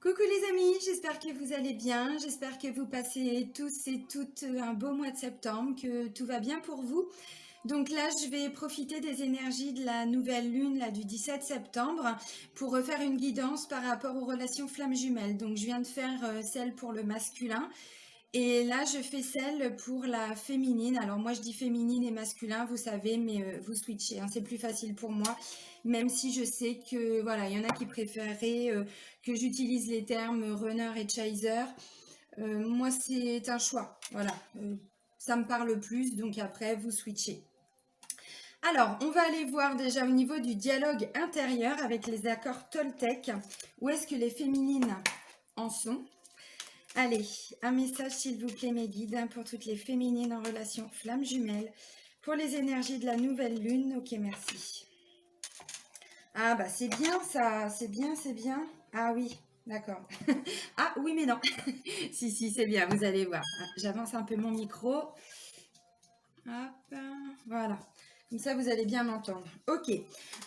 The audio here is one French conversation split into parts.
Coucou les amis, j'espère que vous allez bien, j'espère que vous passez tous et toutes un beau mois de septembre, que tout va bien pour vous. Donc là, je vais profiter des énergies de la nouvelle lune là, du 17 septembre pour refaire une guidance par rapport aux relations flammes jumelles. Donc je viens de faire celle pour le masculin et là, je fais celle pour la féminine. Alors moi, je dis féminine et masculin, vous savez, mais vous switchez, hein, c'est plus facile pour moi. Même si je sais que, voilà, il y en a qui préféraient que j'utilise les termes runner et chaser. Moi, c'est un choix, voilà. Ça me parle plus, donc après, vous switchez. Alors, on va aller voir déjà au niveau du dialogue intérieur avec les accords Toltec. Où est-ce que les féminines en sont? Allez, un message s'il vous plaît mes guides pour toutes les féminines en relation flamme jumelle pour les énergies de la nouvelle lune. Ok, merci. Ah bah c'est bien ça, c'est bien, c'est bien. Ah oui, d'accord. Ah oui mais non. Si, c'est bien, vous allez voir. Ah, j'avance un peu mon micro. Hop, voilà. Comme ça, vous allez bien m'entendre. Ok.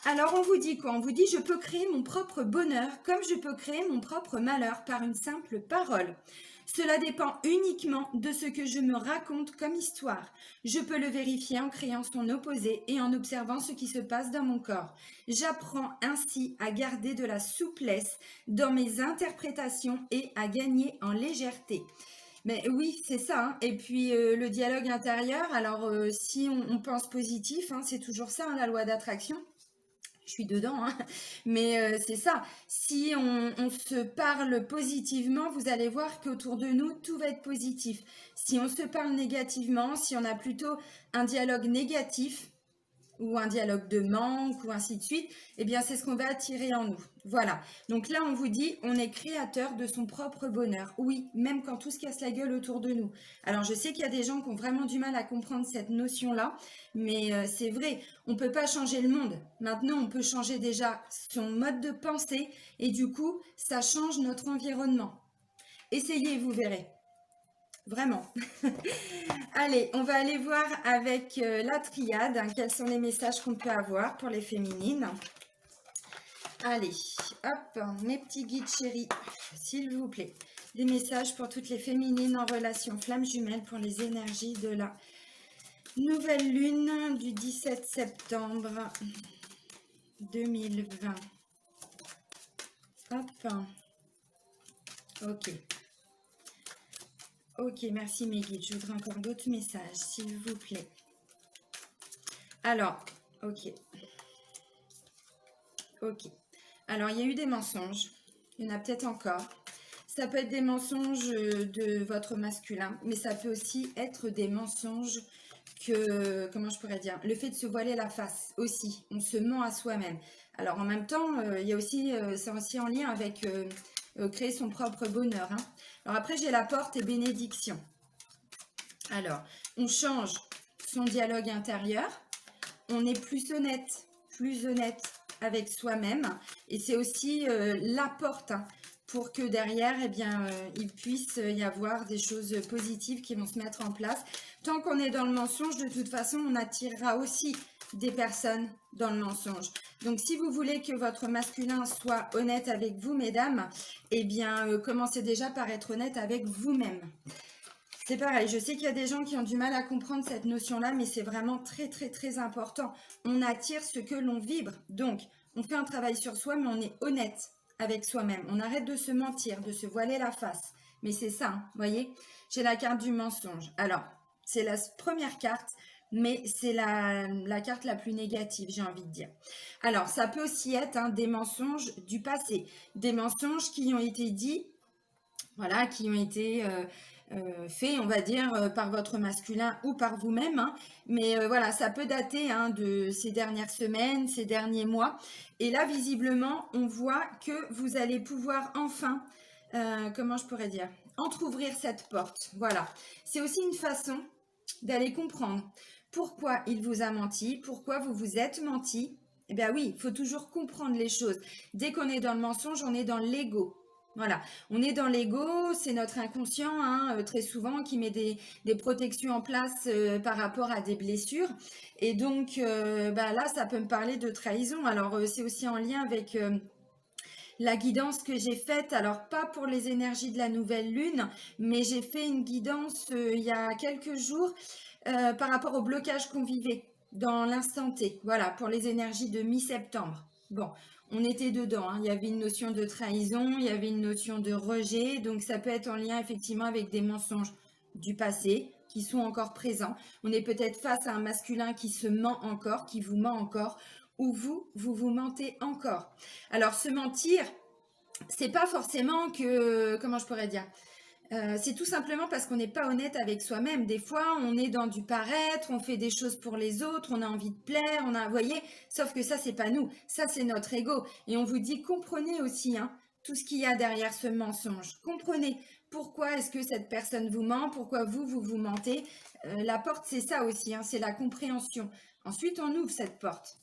Alors, on vous dit quoi? On vous dit, je peux créer mon propre bonheur comme je peux créer mon propre malheur par une simple parole. Cela dépend uniquement de ce que je me raconte comme histoire. Je peux le vérifier en créant son opposé et en observant ce qui se passe dans mon corps. J'apprends ainsi à garder de la souplesse dans mes interprétations et à gagner en légèreté. Mais oui, c'est ça, hein. Et puis le dialogue intérieur, alors si on pense positif, hein, c'est toujours ça, hein, la loi d'attraction. Je suis dedans, hein. Mais c'est ça. Si on se parle positivement, vous allez voir qu'autour de nous, tout va être positif. Si on se parle négativement, si on a plutôt un dialogue négatif, ou un dialogue de manque, ou ainsi de suite, eh bien, c'est ce qu'on va attirer en nous. Voilà. Donc là, on vous dit, on est créateur de son propre bonheur. Oui, même quand tout se casse la gueule autour de nous. Alors, je sais qu'il y a des gens qui ont vraiment du mal à comprendre cette notion-là, mais c'est vrai, on ne peut pas changer le monde. Maintenant, on peut changer déjà son mode de pensée, et du coup, ça change notre environnement. Essayez, vous verrez. Vraiment. Allez, on va aller voir avec la triade, hein, quels sont les messages qu'on peut avoir pour les féminines. Allez, hop, mes petits guides chéris, s'il vous plaît. Des messages pour toutes les féminines en relation flamme jumelle pour les énergies de la nouvelle lune du 17 septembre 2020. Hop, ok. Ok, merci mes guides. Je voudrais encore d'autres messages, s'il vous plaît. Alors, ok. Ok. Alors, il y a eu des mensonges. Il y en a peut-être encore. Ça peut être des mensonges de votre masculin, mais ça peut aussi être des mensonges que, comment je pourrais dire, le fait de se voiler la face aussi. On se ment à soi-même. Alors, en même temps, il y a aussi, c'est aussi en lien avec créer son propre bonheur, hein. Alors après, j'ai la porte et bénédiction. Alors, on change son dialogue intérieur. On est plus honnête avec soi-même. Et c'est aussi la porte, hein, pour que derrière, eh bien, il puisse y avoir des choses positives qui vont se mettre en place. Tant qu'on est dans le mensonge, de toute façon, on attirera aussi des personnes dans le mensonge. Donc, si vous voulez que votre masculin soit honnête avec vous, mesdames, eh bien, commencez déjà par être honnête avec vous-même. C'est pareil, je sais qu'il y a des gens qui ont du mal à comprendre cette notion-là, mais c'est vraiment très, très, très important. On attire ce que l'on vibre. Donc, on fait un travail sur soi, mais on est honnête avec soi-même. On arrête de se mentir, de se voiler la face. Mais c'est ça, hein, vous voyez? J'ai la carte du mensonge. Alors, c'est la première carte, mais c'est la carte la plus négative, j'ai envie de dire. Alors, ça peut aussi être, hein, des mensonges du passé. Des mensonges qui ont été dits, voilà, qui ont été faits, on va dire, par votre masculin ou par vous-même, hein. Mais voilà, ça peut dater, hein, de ces dernières semaines, ces derniers mois. Et là, visiblement, on voit que vous allez pouvoir enfin, comment je pourrais dire, entrouvrir cette porte. Voilà. C'est aussi une façon d'aller comprendre pourquoi il vous a menti, pourquoi vous vous êtes menti. Eh bien oui, il faut toujours comprendre les choses. Dès qu'on est dans le mensonge, on est dans l'ego. Voilà, on est dans l'ego, c'est notre inconscient, hein, très souvent, qui met des protections en place par rapport à des blessures. Et donc, bah, là, ça peut me parler de trahison. Alors, c'est aussi en lien avec la guidance que j'ai faite, alors pas pour les énergies de la nouvelle lune, mais j'ai fait une guidance il y a quelques jours par rapport au blocage qu'on vivait dans l'instant T. Voilà, pour les énergies de mi-septembre. Bon, on était dedans, hein. Il y avait une notion de trahison, il y avait une notion de rejet, donc ça peut être en lien effectivement avec des mensonges du passé qui sont encore présents. On est peut-être face à un masculin qui se ment encore, qui vous ment encore, ou vous mentez encore. Alors, se mentir, c'est pas forcément que, comment je pourrais dire, c'est tout simplement parce qu'on n'est pas honnête avec soi-même. Des fois, on est dans du paraître, on fait des choses pour les autres, on a envie de plaire, vous voyez, sauf que ça, c'est pas nous, ça, c'est notre ego. Et on vous dit, comprenez aussi, hein, tout ce qu'il y a derrière ce mensonge. Comprenez pourquoi est-ce que cette personne vous ment, pourquoi vous mentez. La porte, c'est ça aussi, hein, c'est la compréhension. Ensuite, on ouvre cette porte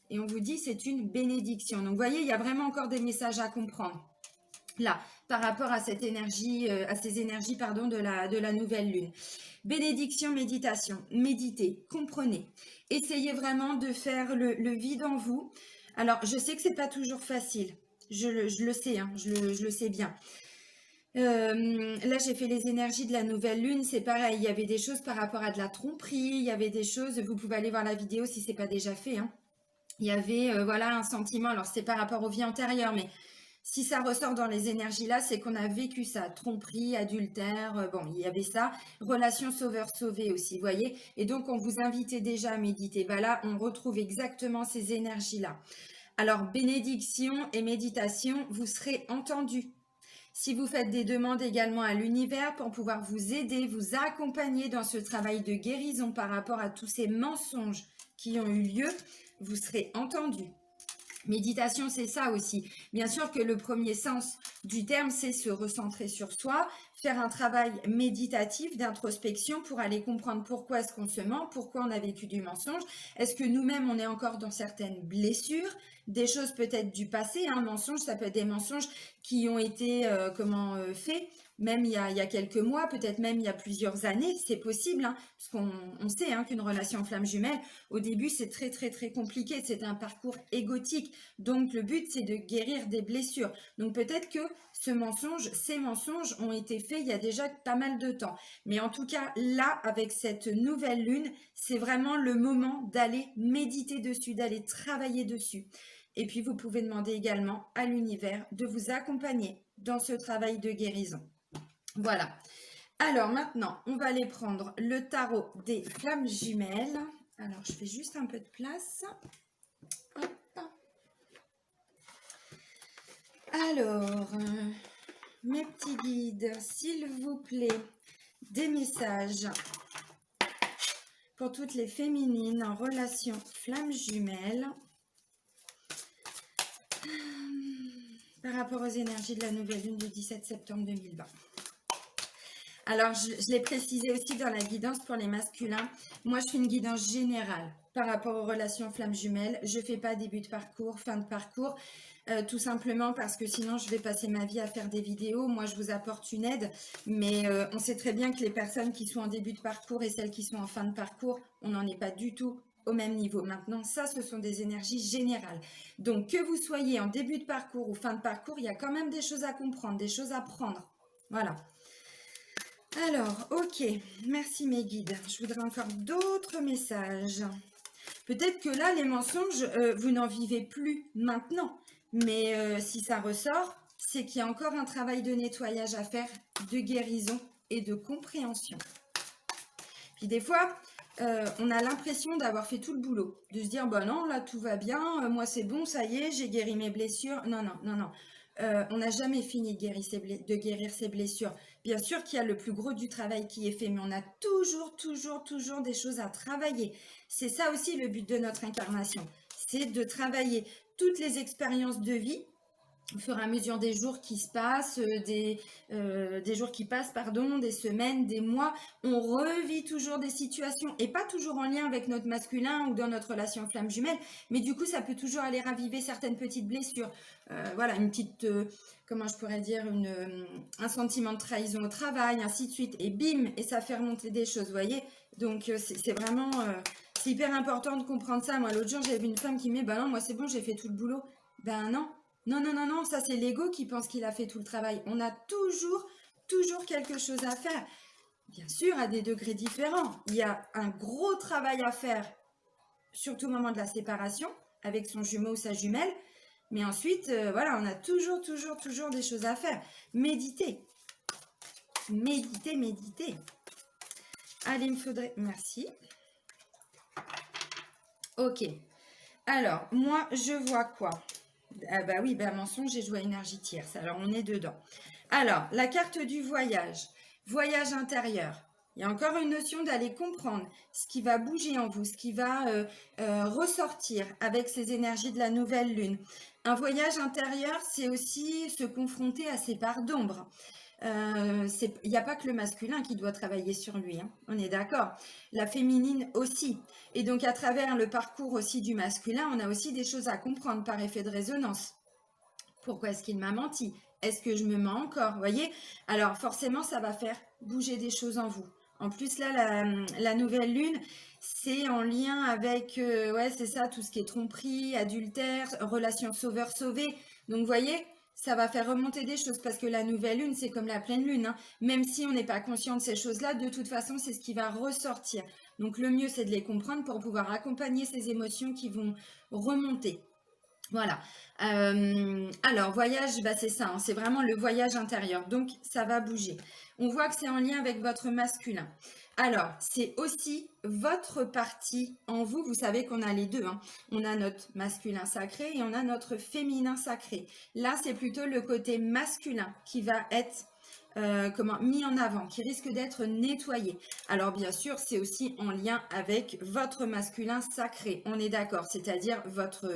et on vous dit, c'est une bénédiction. Donc, vous voyez, il y a vraiment encore des messages à comprendre là, par rapport à cette énergie, à ces énergies, pardon, de la nouvelle lune. Bénédiction, méditation. Méditez, comprenez. Essayez vraiment de faire le vide en vous. Alors, je sais que c'est pas toujours facile. Je le sais, hein, je le sais bien. Là, j'ai fait les énergies de la nouvelle lune. C'est pareil, il y avait des choses par rapport à de la tromperie. Il y avait des choses, vous pouvez aller voir la vidéo si c'est pas déjà fait, hein. Il y avait, voilà, un sentiment. Alors, c'est par rapport aux vies antérieures, mais si ça ressort dans les énergies là, c'est qu'on a vécu ça, tromperie, adultère, bon, il y avait ça, relation sauveur-sauvé aussi, vous voyez. Et donc, on vous invitait déjà à méditer. Bah là, on retrouve exactement ces énergies-là. Alors, bénédiction et méditation, vous serez entendus. Si vous faites des demandes également à l'univers pour pouvoir vous aider, vous accompagner dans ce travail de guérison par rapport à tous ces mensonges qui ont eu lieu, vous serez entendus. Méditation, c'est ça aussi. Bien sûr que le premier sens du terme, c'est se recentrer sur soi, faire un travail méditatif d'introspection pour aller comprendre pourquoi est-ce qu'on se ment, pourquoi on a vécu du mensonge, est-ce que nous-mêmes, on est encore dans certaines blessures, des choses peut-être du passé, un mensonge, ça peut être des mensonges qui ont été faits, même il y a quelques mois, peut-être même il y a plusieurs années, c'est possible, hein, parce qu'on sait hein, qu'une relation flamme jumelle, au début, c'est très, très, très compliqué. C'est un parcours égotique. Donc, le but, c'est de guérir des blessures. Donc, peut-être que ces mensonges ont été faits il y a déjà pas mal de temps. Mais en tout cas, là, avec cette nouvelle lune, c'est vraiment le moment d'aller méditer dessus, d'aller travailler dessus. Et puis, vous pouvez demander également à l'univers de vous accompagner dans ce travail de guérison. Voilà. Alors maintenant, on va aller prendre le tarot des flammes jumelles. Alors, je fais juste un peu de place. Hop. Alors, mes petits guides, s'il vous plaît, des messages pour toutes les féminines en relation flammes jumelles par rapport aux énergies de la nouvelle lune du 17 septembre 2020. Alors, je l'ai précisé aussi dans la guidance pour les masculins. Moi, je fais une guidance générale par rapport aux relations flammes jumelles. Je ne fais pas début de parcours, fin de parcours, tout simplement parce que sinon, je vais passer ma vie à faire des vidéos. Moi, je vous apporte une aide, mais on sait très bien que les personnes qui sont en début de parcours et celles qui sont en fin de parcours, on n'en est pas du tout au même niveau. Maintenant, ça, ce sont des énergies générales. Donc, que vous soyez en début de parcours ou fin de parcours, il y a quand même des choses à comprendre, des choses à prendre. Voilà. Alors, ok, merci mes guides. Je voudrais encore d'autres messages. Peut-être que là, les mensonges, vous n'en vivez plus maintenant. Mais si ça ressort, c'est qu'il y a encore un travail de nettoyage à faire, de guérison et de compréhension. Puis des fois, on a l'impression d'avoir fait tout le boulot. De se dire, bah non, là, tout va bien, moi c'est bon, ça y est, j'ai guéri mes blessures. Non, non, non, non. On n'a jamais fini de guérir ses blessures. Bien sûr qu'il y a le plus gros du travail qui est fait, mais on a toujours des choses à travailler. C'est ça aussi le but de notre incarnation. C'est de travailler toutes les expériences de vie au fur et à mesure des jours qui se passent, des jours qui passent, pardon, des semaines, des mois, on revit toujours des situations et pas toujours en lien avec notre masculin ou dans notre relation flamme jumelle, mais du coup, ça peut toujours aller raviver certaines petites blessures. Voilà, une petite, comment je pourrais dire, un sentiment de trahison au travail, ainsi de suite, et bim, et ça fait remonter des choses, vous voyez. Donc, c'est vraiment, c'est hyper important de comprendre ça. Moi, l'autre jour, j'ai vu une femme qui me dit, bah non, moi c'est bon, j'ai fait tout le boulot. Ben non. Non, non, non, non, ça c'est l'ego qui pense qu'il a fait tout le travail. On a toujours quelque chose à faire. Bien sûr, à des degrés différents. Il y a un gros travail à faire, surtout au moment de la séparation, avec son jumeau ou sa jumelle. Mais ensuite, voilà, on a toujours des choses à faire. Méditer. Méditer, méditer. Allez, il me faudrait... Merci. Ok. Alors, moi, je vois quoi? Ah bah oui, bah mensonge, j'ai joué à énergie tierce. Alors, on est dedans. Alors, la carte du voyage. Voyage intérieur. Il y a encore une notion d'aller comprendre ce qui va bouger en vous, ce qui va ressortir avec ces énergies de la nouvelle lune. Un voyage intérieur, c'est aussi se confronter à ses parts d'ombre. Il n'y a pas que le masculin qui doit travailler sur lui, hein, on est d'accord. La féminine aussi. Et donc à travers le parcours aussi du masculin, on a aussi des choses à comprendre par effet de résonance. Pourquoi est-ce qu'il m'a menti? Est-ce que je me mens encore? Vous voyez? Alors forcément, ça va faire bouger des choses en vous. En plus, là, la nouvelle lune, c'est en lien avec, ouais, c'est ça, tout ce qui est tromperie, adultère, relation sauveur-sauvé. Donc, vous voyez, ça va faire remonter des choses parce que la nouvelle lune, c'est comme la pleine lune, hein. Même si on n'est pas conscient de ces choses-là, de toute façon, c'est ce qui va ressortir. Donc, le mieux, c'est de les comprendre pour pouvoir accompagner ces émotions qui vont remonter. Voilà. Alors, voyage, bah, c'est ça, hein, c'est vraiment le voyage intérieur. Donc, ça va bouger. On voit que c'est en lien avec votre masculin. Alors, c'est aussi votre partie en vous. Vous savez qu'on a les deux, hein. On a notre masculin sacré et on a notre féminin sacré. Là, c'est plutôt le côté masculin qui va être mis en avant, qui risque d'être nettoyé. Alors, bien sûr, c'est aussi en lien avec votre masculin sacré. On est d'accord, c'est-à-dire votre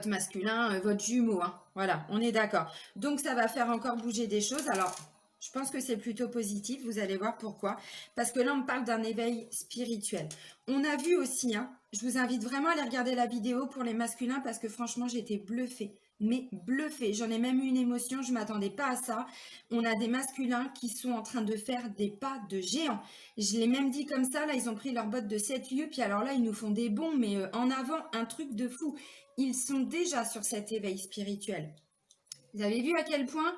masculin, votre jumeau, hein. Voilà, on est d'accord. Donc, ça va faire encore bouger des choses. Alors, je pense que c'est plutôt positif. Vous allez voir pourquoi. Parce que là, on parle d'un éveil spirituel. On a vu aussi, hein, je vous invite vraiment à aller regarder la vidéo pour les masculins parce que franchement, j'ai été bluffée. Mais bluffée. J'en ai même eu une émotion. Je ne m'attendais pas à ça. On a des masculins qui sont en train de faire des pas de géant. Je l'ai même dit comme ça. Là, ils ont pris leur botte de 7 lieues. Puis alors là, ils nous font des bons. Mais en avant, un truc de fou. Ils sont déjà sur cet éveil spirituel. Vous avez vu à quel point,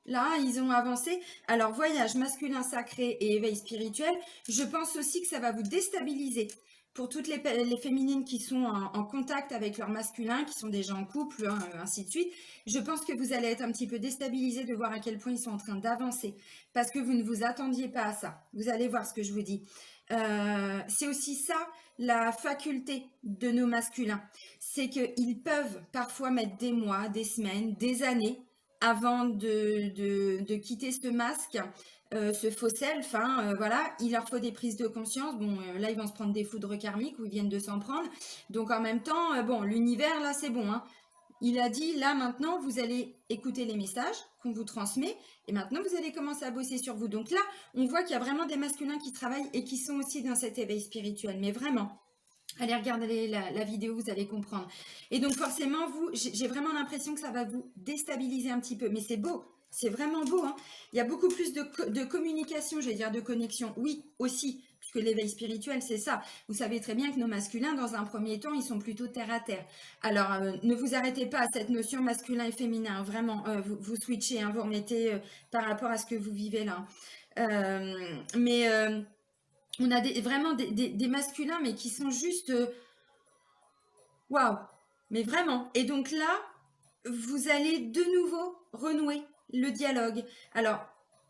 là, ils ont avancé? Alors, voyage masculin sacré et éveil spirituel, je pense aussi que ça va vous déstabiliser. Pour toutes les féminines qui sont en contact avec leur masculin, qui sont déjà en couple, hein, ainsi de suite, je pense que vous allez être un petit peu déstabilisés de voir à quel point ils sont en train d'avancer. Parce que vous ne vous attendiez pas à ça. Vous allez voir ce que je vous dis. C'est aussi ça, la faculté de nos masculins. C'est qu'ils peuvent parfois mettre des mois, des semaines, des années avant de quitter ce masque, ce faux self, hein, voilà, il leur faut des prises de conscience. Bon, là, ils vont se prendre des foudres karmiques ou ils viennent de s'en prendre. Donc, en même temps, bon, l'univers, là, c'est bon, hein. Il a dit, là, maintenant, vous allez écouter les messages qu'on vous transmet et maintenant, vous allez commencer à bosser sur vous. Donc là, on voit qu'il y a vraiment des masculins qui travaillent et qui sont aussi dans cet éveil spirituel. Mais vraiment, allez regarder la vidéo, vous allez comprendre. Et donc forcément, vous, j'ai vraiment l'impression que ça va vous déstabiliser un petit peu. Mais c'est beau, c'est vraiment beau, hein. Il y a beaucoup plus de communication, j'allais dire de connexion. Oui, aussi, puisque l'éveil spirituel, c'est ça. Vous savez très bien que nos masculins, dans un premier temps, ils sont plutôt terre à terre. Alors, ne vous arrêtez pas à cette notion masculin et féminin. Vraiment, vous switchez, hein, vous remettez par rapport à ce que vous vivez là. Mais on a vraiment des masculins, mais qui sont juste waouh, mais vraiment. Et donc là, vous allez de nouveau renouer le dialogue. Alors,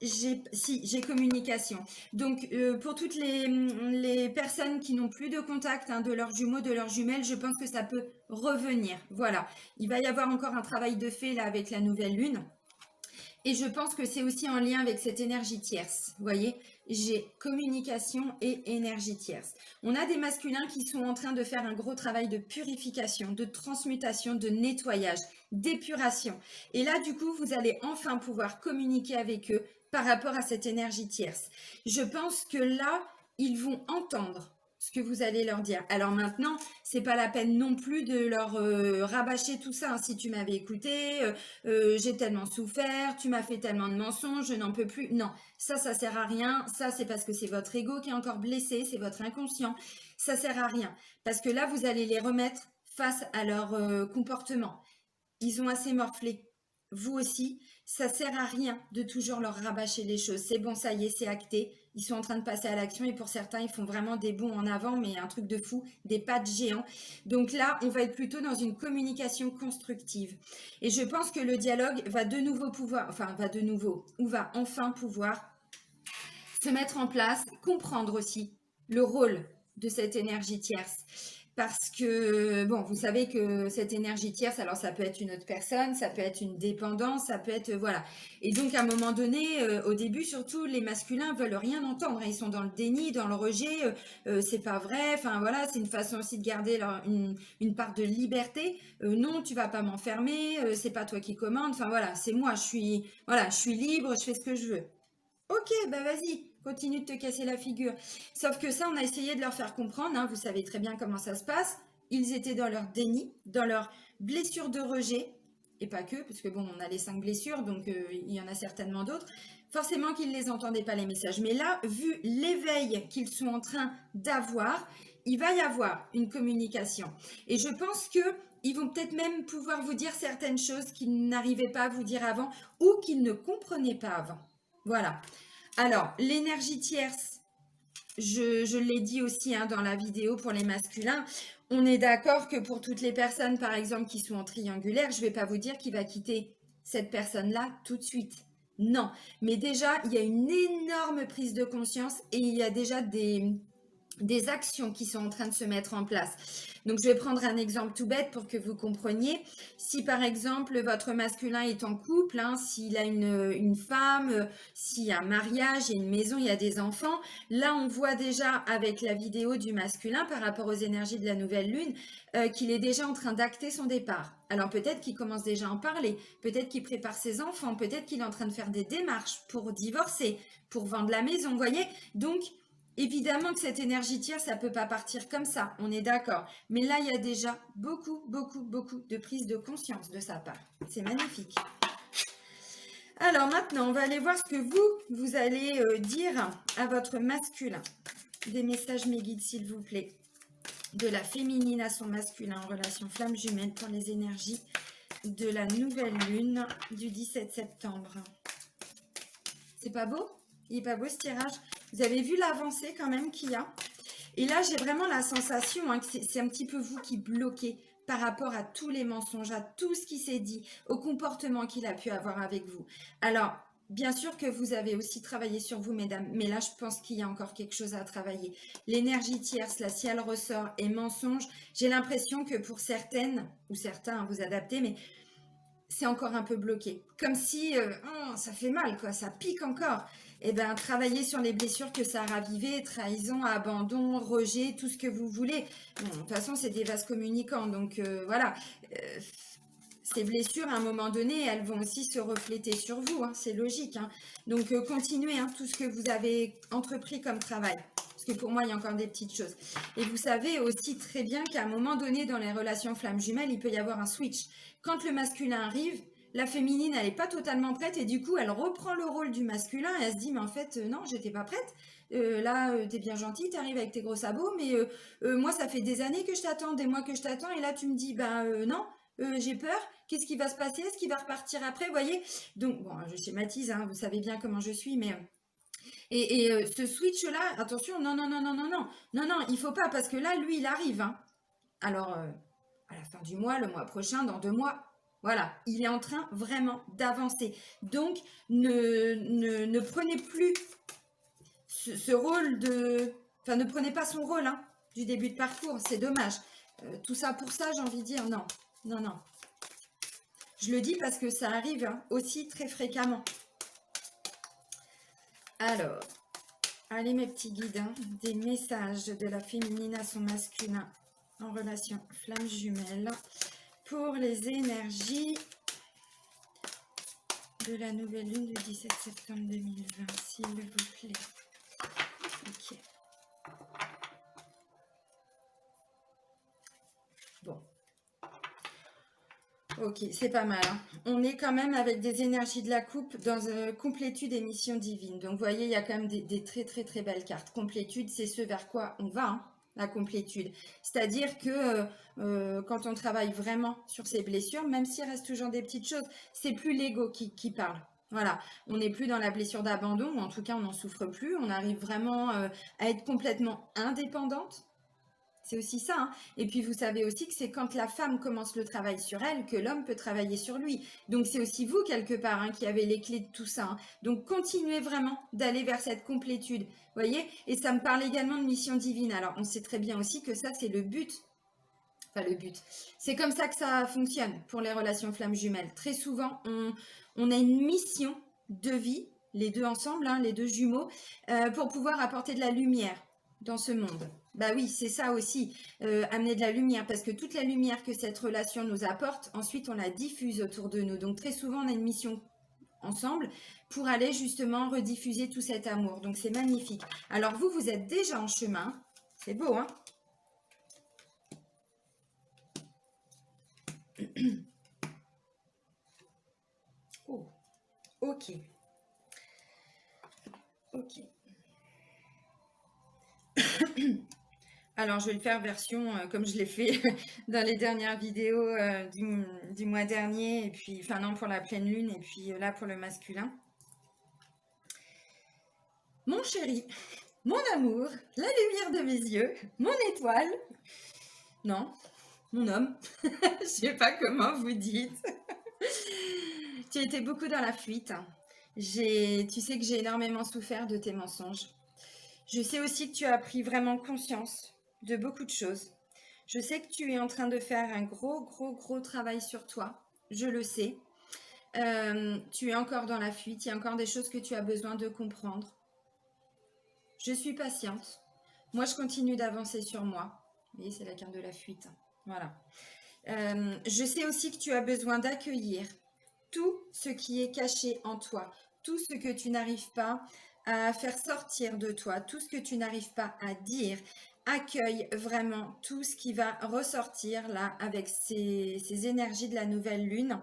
j'ai communication. Donc, pour toutes les personnes qui n'ont plus de contact, hein, de leurs jumeaux, de leurs jumelles, je pense que ça peut revenir. Voilà. Il va y avoir encore un travail de fait là avec la nouvelle lune. Et je pense que c'est aussi en lien avec cette énergie tierce. Vous voyez, j'ai communication et énergie tierce. On a des masculins qui sont en train de faire un gros travail de purification, de transmutation, de nettoyage, d'épuration. Et là, du coup, vous allez enfin pouvoir communiquer avec eux par rapport à cette énergie tierce. Je pense que là, ils vont entendre ce que vous allez leur dire. Alors maintenant, c'est pas la peine non plus de leur rabâcher tout ça, hein. Si tu m'avais écouté, j'ai tellement souffert, tu m'as fait tellement de mensonges, je n'en peux plus. Non, ça sert à rien. Ça, c'est parce que c'est votre ego qui est encore blessé, c'est votre inconscient. Ça sert à rien. Parce que là, vous allez les remettre face à leur comportement. ils ont assez morflé. Vous aussi, ça sert à rien de toujours leur rabâcher les choses. C'est bon, ça y est, c'est acté. Ils sont en train de passer à l'action et pour certains, ils font vraiment des bonds en avant, mais un truc de fou, des pas de géant. Donc là, on va être plutôt dans une communication constructive. Et je pense que le dialogue va de nouveau pouvoir, enfin, va de nouveau, ou va enfin pouvoir se mettre en place, comprendre aussi le rôle de cette énergie tierce. Parce que, bon, vous savez que cette énergie tierce, alors ça peut être une autre personne, ça peut être une dépendance, ça peut être, voilà. Et donc, à un moment donné, au début, surtout, les masculins veulent rien entendre. Ils sont dans le déni, dans le rejet, c'est pas vrai, enfin voilà, c'est une façon aussi de garder une part de liberté. Non, tu vas pas m'enfermer, c'est pas toi qui commande, enfin voilà, c'est moi, voilà, je suis libre, je fais ce que je veux. Ok, bah vas-y, continue de te casser la figure. Sauf que ça, on a essayé de leur faire comprendre, hein, vous savez très bien comment ça se passe. Ils étaient dans leur déni, dans leur blessure de rejet, et pas que, parce que bon, on a les 5 blessures, donc il y en a certainement d'autres. Forcément qu'ils ne les entendaient pas les messages. Mais là, vu l'éveil qu'ils sont en train d'avoir, il va y avoir une communication. Et je pense que ils vont peut-être même pouvoir vous dire certaines choses qu'ils n'arrivaient pas à vous dire avant ou qu'ils ne comprenaient pas avant. Voilà. Alors, l'énergie tierce, je l'ai dit aussi hein, dans la vidéo pour les masculins, on est d'accord que pour toutes les personnes, par exemple, qui sont en triangulaire, je ne vais pas vous dire qu'il va quitter cette personne-là tout de suite. Non, mais déjà, il y a une énorme prise de conscience et il y a déjà des actions qui sont en train de se mettre en place. Donc, je vais prendre un exemple tout bête pour que vous compreniez. Si, par exemple, votre masculin est en couple, hein, s'il a une femme, s'il y a un mariage, il y a une maison, il y a des enfants, là, on voit déjà avec la vidéo du masculin par rapport aux énergies de la nouvelle lune qu'il est déjà en train d'acter son départ. Alors, peut-être qu'il commence déjà à en parler, peut-être qu'il prépare ses enfants, peut-être qu'il est en train de faire des démarches pour divorcer, pour vendre la maison, vous voyez. Donc, évidemment que cette énergie tierce, ça ne peut pas partir comme ça, on est d'accord. Mais là, il y a déjà beaucoup de prise de conscience de sa part. C'est magnifique. Alors maintenant, on va aller voir ce que vous allez dire à votre masculin. Des messages, mes guides, s'il vous plaît. De la féminine à son masculin en relation flamme jumelle pour les énergies de la nouvelle lune du 17 septembre. C'est pas beau? Il est pas beau ce tirage? Vous avez vu l'avancée quand même qu'il y a? Et là, j'ai vraiment la sensation hein, que c'est un petit peu vous qui bloquez par rapport à tous les mensonges, à tout ce qui s'est dit, au comportement qu'il a pu avoir avec vous. Alors, bien sûr que vous avez aussi travaillé sur vous, mesdames, mais là, je pense qu'il y a encore quelque chose à travailler. L'énergie tierce, là, si elle ressort et mensonge, j'ai l'impression que pour certaines, ou certains, vous adaptez, mais c'est encore un peu bloqué. Comme si oh, ça fait mal, quoi, ça pique encore. Eh bien, travaillez sur les blessures que ça a ravivées, trahison, abandon, rejet, tout ce que vous voulez. Bon, de toute façon, c'est des vases communicants, donc voilà. Ces blessures, à un moment donné, elles vont aussi se refléter sur vous, hein, c'est logique. Hein. Donc, continuez hein, tout ce que vous avez entrepris comme travail. Parce que pour moi, il y a encore des petites choses. Et vous savez aussi très bien qu'à un moment donné, dans les relations flammes jumelles, il peut y avoir un switch. Quand le masculin arrive, la féminine, elle n'est pas totalement prête et du coup, elle reprend le rôle du masculin et elle se dit, mais en fait, non, j'étais pas prête. Là, t'es bien gentil, t'arrives avec tes gros sabots, mais moi, ça fait des années que je t'attends, des mois que je t'attends et là, tu me dis, non, j'ai peur. Qu'est-ce qui va se passer? Est-ce qu'il va repartir après? Vous voyez? Donc, bon, je schématise, hein, vous savez bien comment je suis, mais... ce switch-là, attention, non, il faut pas, parce que là, lui, il arrive. Hein. Alors, à la fin du mois, le mois prochain, dans 2 mois, voilà, il est en train vraiment d'avancer. Donc, ne prenez plus ce rôle de... Enfin, ne prenez pas son rôle hein, du début de parcours, c'est dommage. Tout ça pour ça, j'ai envie de dire, non. Je le dis parce que ça arrive hein, aussi très fréquemment. Alors, allez mes petits guides, hein, des messages de la féminine à son masculin en relation flamme jumelle pour les énergies de la nouvelle lune du 17 septembre 2020, s'il vous plaît. Ok. Bon. Ok, c'est pas mal. Hein. On est quand même avec des énergies de la coupe dans complétude et mission divine. Donc, vous voyez, il y a quand même des très, très, très belles cartes. Complétude, c'est ce vers quoi on va. Hein. la complétude. C'est-à-dire que quand on travaille vraiment sur ces blessures, même s'il reste toujours des petites choses, c'est plus l'ego qui parle. Voilà, on n'est plus dans la blessure d'abandon, ou en tout cas on n'en souffre plus, on arrive vraiment à être complètement indépendante. C'est aussi ça, hein. Et puis vous savez aussi que c'est quand la femme commence le travail sur elle que l'homme peut travailler sur lui. Donc c'est aussi vous quelque part, hein, qui avez les clés de tout ça, hein. Donc continuez vraiment d'aller vers cette complétude, vous voyez. Et ça me parle également de mission divine. Alors on sait très bien aussi que ça c'est le but. Enfin le but. C'est comme ça que ça fonctionne pour les relations flammes jumelles. Très souvent on a une mission de vie, les deux ensemble, hein, les deux jumeaux, pour pouvoir apporter de la lumière dans ce monde. Bah oui, c'est ça aussi, amener de la lumière, parce que toute la lumière que cette relation nous apporte, ensuite on la diffuse autour de nous. Donc très souvent on a une mission ensemble pour aller justement rediffuser tout cet amour. Donc c'est magnifique. Alors vous, vous êtes déjà en chemin. C'est beau, hein? Oh, ok. Ok. Alors, je vais le faire version comme je l'ai fait dans les dernières vidéos du mois dernier, et puis, enfin non, pour la pleine lune, et puis là pour le masculin. Mon chéri, mon amour, la lumière de mes yeux, mon étoile, non, mon homme, je sais pas comment vous dites. Tu as été beaucoup dans la fuite. Tu sais que j'ai énormément souffert de tes mensonges. Je sais aussi que tu as pris vraiment conscience de beaucoup de choses. Je sais que tu es en train de faire un gros travail sur toi. Je le sais. Tu es encore dans la fuite. Il y a encore des choses que tu as besoin de comprendre. Je suis patiente. Moi, je continue d'avancer sur moi. Vous voyez, c'est la carte de la fuite. Voilà. Je sais aussi que tu as besoin d'accueillir tout ce qui est caché en toi, tout ce que tu n'arrives pas à faire sortir de toi, tout ce que tu n'arrives pas à dire. Accueille vraiment tout ce qui va ressortir là avec ces énergies de la nouvelle lune.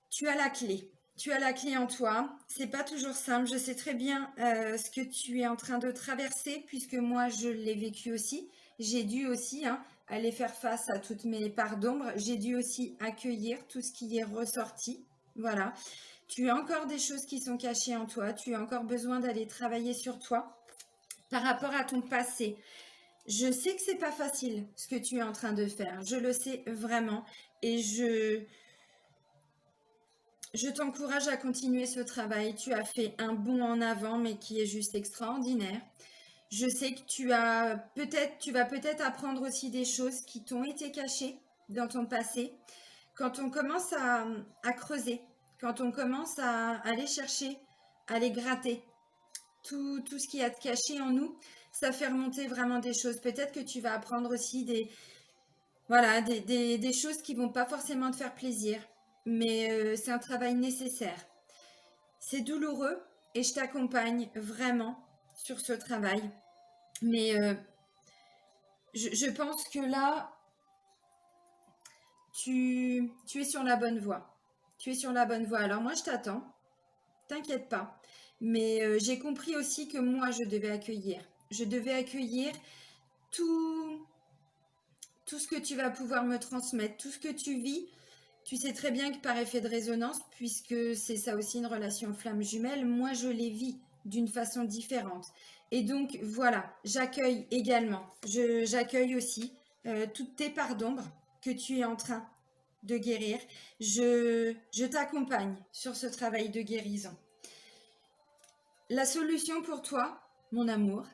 Tu as la clé. Tu as la clé en toi. C'est pas toujours simple. Je sais très bien ce que tu es en train de traverser, puisque moi je l'ai vécu aussi. J'ai dû aussi aller faire face à toutes mes parts d'ombre. J'ai dû aussi accueillir tout ce qui est ressorti. Voilà. Tu as encore des choses qui sont cachées en toi. Tu as encore besoin d'aller travailler sur toi par rapport à ton passé. Je sais que c'est pas facile ce que tu es en train de faire. Je le sais vraiment. Et je t'encourage à continuer ce travail. Tu as fait un bond en avant, mais qui est juste extraordinaire. Je sais que tu vas peut-être apprendre aussi des choses qui t'ont été cachées dans ton passé. Quand on commence à creuser, quand on commence à aller chercher, à aller gratter tout ce qui est caché en nous, ça fait remonter vraiment des choses. Peut-être que tu vas apprendre aussi des choses qui vont pas forcément te faire plaisir, mais c'est un travail nécessaire. C'est douloureux et je t'accompagne vraiment sur ce travail. Mais je pense que là, tu es sur la bonne voie. Tu es sur la bonne voie. Alors moi, je t'attends. T'inquiète pas. Mais j'ai compris aussi que moi, je devais accueillir. Je devais accueillir tout ce que tu vas pouvoir me transmettre, tout ce que tu vis. Tu sais très bien que par effet de résonance, puisque c'est ça aussi une relation flamme jumelle, moi je les vis d'une façon différente. Et donc voilà, j'accueille également, j'accueille aussi toutes tes parts d'ombre que tu es en train de guérir. Je t'accompagne sur ce travail de guérison. La solution pour toi, mon amour,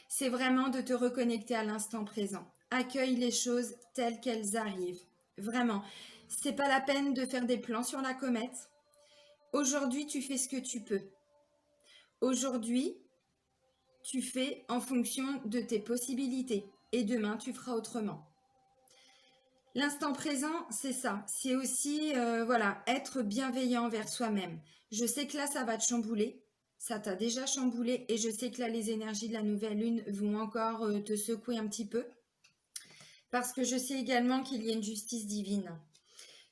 c'est vraiment de te reconnecter à l'instant présent. Accueille les choses telles qu'elles arrivent. Vraiment. C'est pas la peine de faire des plans sur la comète. Aujourd'hui, tu fais ce que tu peux. Aujourd'hui, tu fais en fonction de tes possibilités. Et demain, tu feras autrement. L'instant présent, c'est ça. C'est aussi, être bienveillant envers soi-même. Je sais que là, ça va te chambouler. Ça t'a déjà chamboulé. Et je sais que là, les énergies de la nouvelle lune vont encore te secouer un petit peu. Parce que je sais également qu'il y a une justice divine.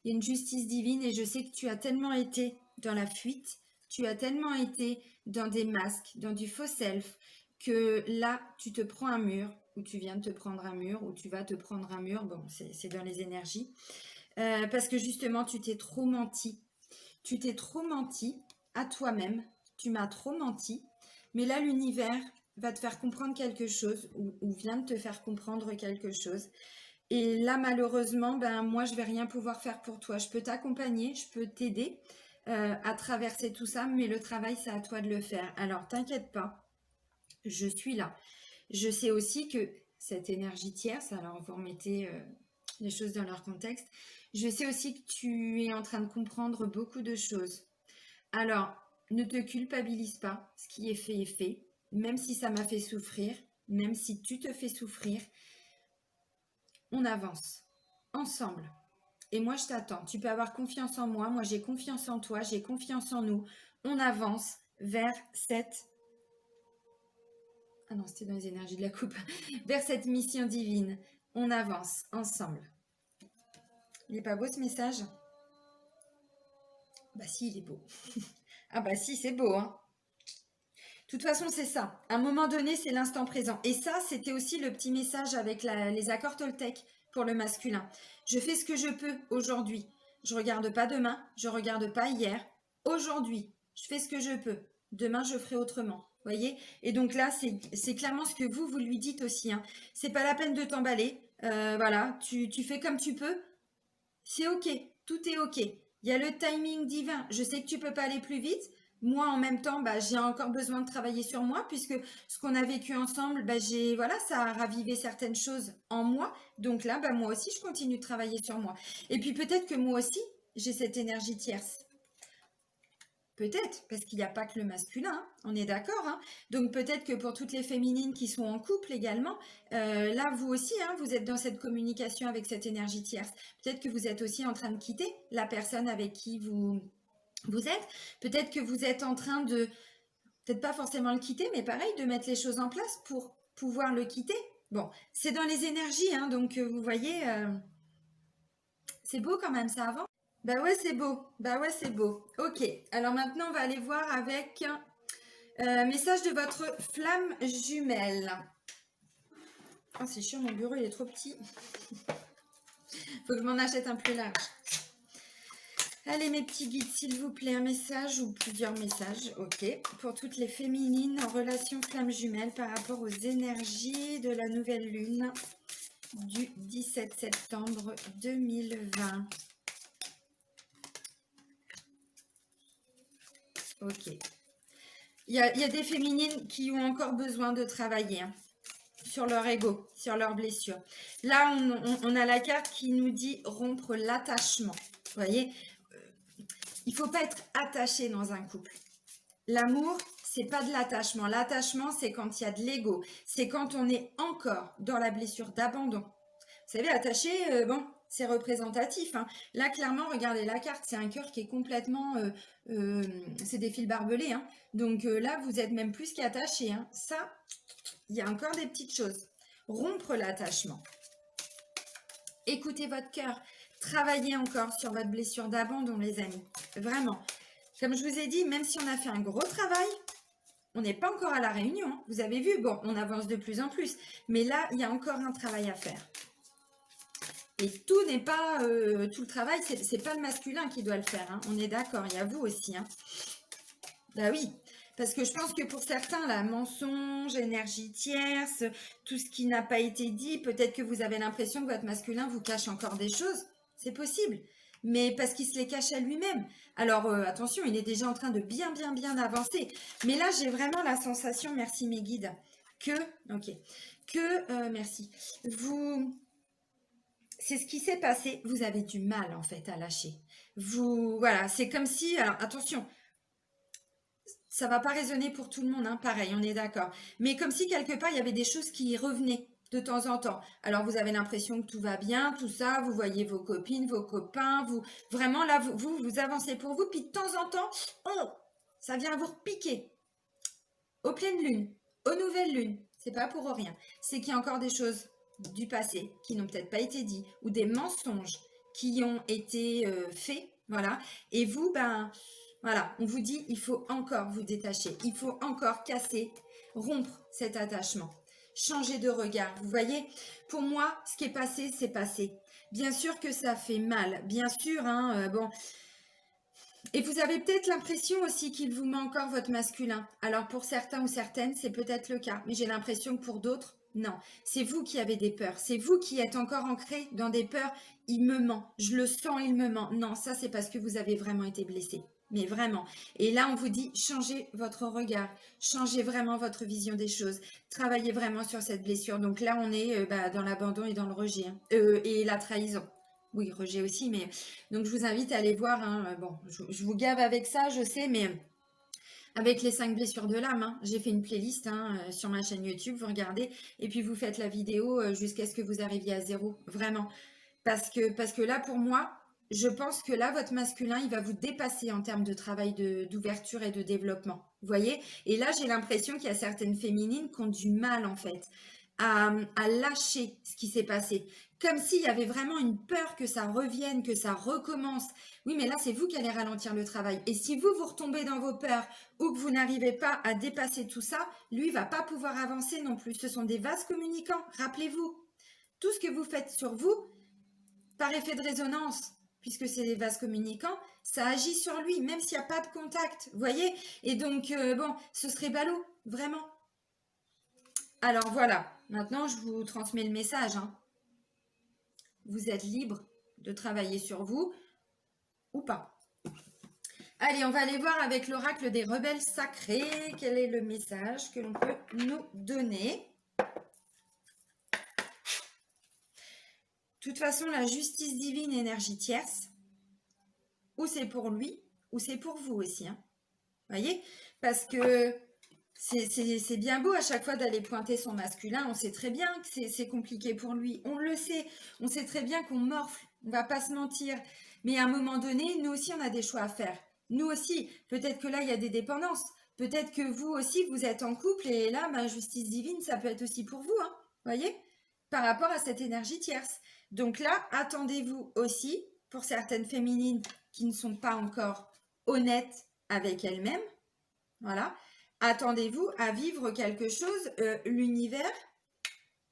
Il y a une justice divine et je sais que tu as tellement été dans la fuite, tu as tellement été dans des masques, dans du faux self, que là, tu te prends un mur. ou tu viens de te prendre un mur, ou tu vas te prendre un mur. Bon, c'est dans les énergies. Parce que justement, tu t'es trop menti. Tu t'es trop menti à toi-même. Tu m'as trop menti. Mais là, l'univers va te faire comprendre quelque chose ou vient de te faire comprendre quelque chose. Et là, malheureusement, ben, moi, je vais rien pouvoir faire pour toi. Je peux t'accompagner, je peux t'aider à traverser tout ça, mais le travail, c'est à toi de le faire. Alors, t'inquiète pas, je suis là. Je sais aussi que cette énergie tierce, alors vous remettez les choses dans leur contexte, je sais aussi que tu es en train de comprendre beaucoup de choses. Alors, ne te culpabilise pas, ce qui est fait est fait, même si ça m'a fait souffrir, même si tu te fais souffrir, on avance ensemble. Et moi, je t'attends. Tu peux avoir confiance en moi. Moi, j'ai confiance en toi. J'ai confiance en nous. On avance vers cette... Ah non, c'était dans les énergies de la coupe. Vers cette mission divine. On avance ensemble. Il n'est pas beau ce message? Bah si, il est beau. Ah bah si, c'est beau, hein. De toute façon, c'est ça. À un moment donné, c'est l'instant présent. Et ça, c'était aussi le petit message avec les accords Toltec pour le masculin. Je fais ce que je peux aujourd'hui. Je regarde pas demain, je regarde pas hier. Aujourd'hui, je fais ce que je peux. Demain, je ferai autrement. Voyez? Et donc là, c'est clairement ce que vous lui dites aussi. Hein. C'est pas la peine de t'emballer. Voilà, tu fais comme tu peux. C'est ok, tout est ok. Il y a le timing divin. Je sais que tu peux pas aller plus vite. Moi, en même temps, bah, j'ai encore besoin de travailler sur moi puisque ce qu'on a vécu ensemble, bah, voilà, ça a ravivé certaines choses en moi. Donc là, bah, moi aussi, je continue de travailler sur moi. Et puis peut-être que moi aussi, j'ai cette énergie tierce. Peut-être, parce qu'il n'y a pas que le masculin, hein, on est d'accord. Hein. Donc peut-être que pour toutes les féminines qui sont en couple également, là vous aussi, hein, vous êtes dans cette communication avec cette énergie tierce. Peut-être que vous êtes aussi en train de quitter la personne avec qui vous êtes. Peut-être que vous êtes en train de, peut-être pas forcément le quitter, mais pareil, de mettre les choses en place pour pouvoir le quitter. Bon, c'est dans les énergies, hein, donc vous voyez, c'est beau quand même, ça avance. Bah ouais, c'est beau. Bah ouais, c'est beau. Ok. Alors maintenant, on va aller voir avec message de votre flamme jumelle. Oh, c'est chiant, mon bureau, il est trop petit. Faut que je m'en achète un plus large. Allez, mes petits guides, s'il vous plaît, un message ou plusieurs messages. Ok. Pour toutes les féminines en relation flamme jumelle par rapport aux énergies de la nouvelle lune du 17 septembre 2020. Ok. Il y a des féminines qui ont encore besoin de travailler hein, sur leur ego, sur leurs blessures. Là, on a la carte qui nous dit rompre l'attachement. Vous voyez, il ne faut pas être attaché dans un couple. L'amour, c'est pas de l'attachement. L'attachement, c'est quand il y a de l'ego. C'est quand on est encore dans la blessure d'abandon. Vous savez, attaché, bon, c'est représentatif. Hein. Là, clairement, regardez la carte, c'est un cœur qui est complètement... c'est des fils barbelés. Hein. Donc là, vous êtes même plus qu'attaché. Hein. Ça, il y a encore des petites choses. Rompre l'attachement. Écoutez votre cœur. Travaillez encore sur votre blessure d'abandon, les amis. Vraiment. Comme je vous ai dit, même si on a fait un gros travail, on n'est pas encore à la réunion. Hein. Vous avez vu, bon, on avance de plus en plus. Mais là, il y a encore un travail à faire. Et tout n'est pas, tout le travail, c'est pas le masculin qui doit le faire. Hein. On est d'accord, il y a vous aussi. Hein. Bah oui, parce que je pense que pour certains, la mensonge, énergie tierce, tout ce qui n'a pas été dit, peut-être que vous avez l'impression que votre masculin vous cache encore des choses. C'est possible. Mais parce qu'il se les cache à lui-même. Alors attention, il est déjà en train de bien avancer. Mais là, j'ai vraiment la sensation, merci mes guides, merci, c'est ce qui s'est passé, vous avez du mal en fait à lâcher. Voilà, c'est comme si, alors attention, ça va pas résonner pour tout le monde, hein, pareil, on est d'accord. Mais comme si quelque part, il y avait des choses qui revenaient de temps en temps. Alors vous avez l'impression que tout va bien, tout ça, vous voyez vos copines, vos copains, vraiment là, vous avancez pour vous, puis de temps en temps, oh, ça vient vous repiquer. Aux pleines lunes, aux nouvelles lunes, c'est pas pour rien. C'est qu'il y a encore des choses du passé qui n'ont peut-être pas été dit ou des mensonges qui ont été faits, voilà. Et vous, ben, voilà, on vous dit, il faut encore vous détacher, il faut encore casser, rompre cet attachement. changez de regard. Vous voyez, pour moi, ce qui est passé, c'est passé. Bien sûr que ça fait mal, bien sûr, hein, bon. Et vous avez peut-être l'impression aussi qu'il vous met encore votre masculin. Alors pour certains ou certaines, c'est peut-être le cas, mais j'ai l'impression que pour d'autres, non. C'est vous qui avez des peurs, c'est vous qui êtes encore ancré dans des peurs. Il me ment, je le sens, il me ment. Non, ça c'est parce que vous avez vraiment été blessé. Mais vraiment. Et là, on vous dit, changez votre regard, changez vraiment votre vision des choses, travaillez vraiment sur cette blessure. Donc là, on est dans l'abandon et dans le rejet, hein. Et la trahison. Oui, rejet aussi, mais donc je vous invite à aller voir, hein, bon, je vous gave avec ça, je sais, mais avec les 5 blessures de l'âme, hein, j'ai fait une playlist, hein, sur ma chaîne YouTube, vous regardez, et puis vous faites la vidéo jusqu'à ce que vous arriviez à 0, vraiment. Parce que là, pour moi, je pense que là, votre masculin, il va vous dépasser en termes de travail d'ouverture et de développement. Vous voyez? Et là, j'ai l'impression qu'il y a certaines féminines qui ont du mal, en fait, à lâcher ce qui s'est passé. Comme s'il y avait vraiment une peur que ça revienne, que ça recommence. Oui, mais là, c'est vous qui allez ralentir le travail. Et si vous, vous retombez dans vos peurs ou que vous n'arrivez pas à dépasser tout ça, lui, va pas pouvoir avancer non plus. Ce sont des vases communicants. Rappelez-vous, tout ce que vous faites sur vous, par effet de résonance, puisque c'est des vases communicants, ça agit sur lui, même s'il n'y a pas de contact, vous voyez? Et donc, bon, ce serait ballot, vraiment. Alors voilà, maintenant je vous transmets le message, hein. Vous êtes libre de travailler sur vous ou pas. Allez, on va aller voir avec l'oracle des rebelles sacrés, quel est le message que l'on peut nous donner. De toute façon, la justice divine, énergie tierce, ou c'est pour lui, ou c'est pour vous aussi, hein. Voyez? Parce que c'est bien beau à chaque fois d'aller pointer son masculin. On sait très bien que c'est compliqué pour lui. On le sait. On sait très bien qu'on morfle. On va pas se mentir. Mais à un moment donné, nous aussi, on a des choix à faire. Nous aussi. Peut-être que là, il y a des dépendances. Peut-être que vous aussi, vous êtes en couple. Et là, justice divine, ça peut être aussi pour vous, hein. Voyez? Par rapport à cette énergie tierce. Donc là, attendez-vous aussi, pour certaines féminines qui ne sont pas encore honnêtes avec elles-mêmes, voilà, attendez-vous à vivre quelque chose. L'univers,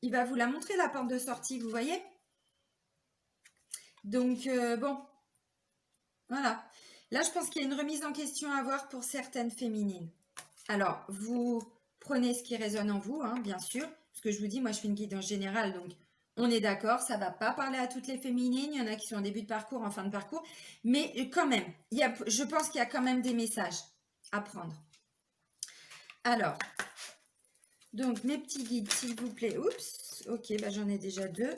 il va vous la montrer, la porte de sortie, vous voyez? Donc, bon, voilà. Là, je pense qu'il y a une remise en question à avoir pour certaines féminines. Alors, vous prenez ce qui résonne en vous, hein, bien sûr. Parce que je vous dis, moi, je fais une guidance générale, donc on est d'accord, ça ne va pas parler à toutes les féminines. Il y en a qui sont en début de parcours, en fin de parcours. Mais quand même, je pense qu'il y a quand même des messages à prendre. Alors, donc mes petits guides, s'il vous plaît. Oups, ok, j'en ai déjà 2.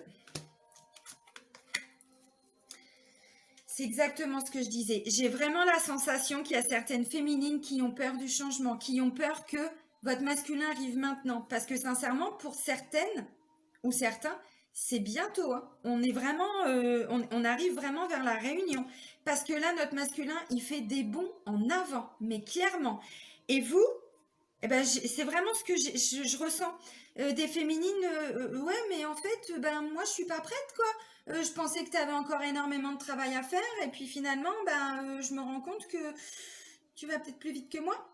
C'est exactement ce que je disais. J'ai vraiment la sensation qu'il y a certaines féminines qui ont peur du changement, qui ont peur que votre masculin arrive maintenant. Parce que sincèrement, pour certaines ou certains, c'est bientôt, hein. On est vraiment, on arrive vraiment vers la réunion. Parce que là, notre masculin, il fait des bonds en avant, mais clairement. Et vous, eh ben, c'est vraiment ce que je ressens. Des féminines, ouais, mais en fait, moi, je suis pas prête, quoi. Je pensais que tu avais encore énormément de travail à faire, et puis finalement, je me rends compte que tu vas peut-être plus vite que moi.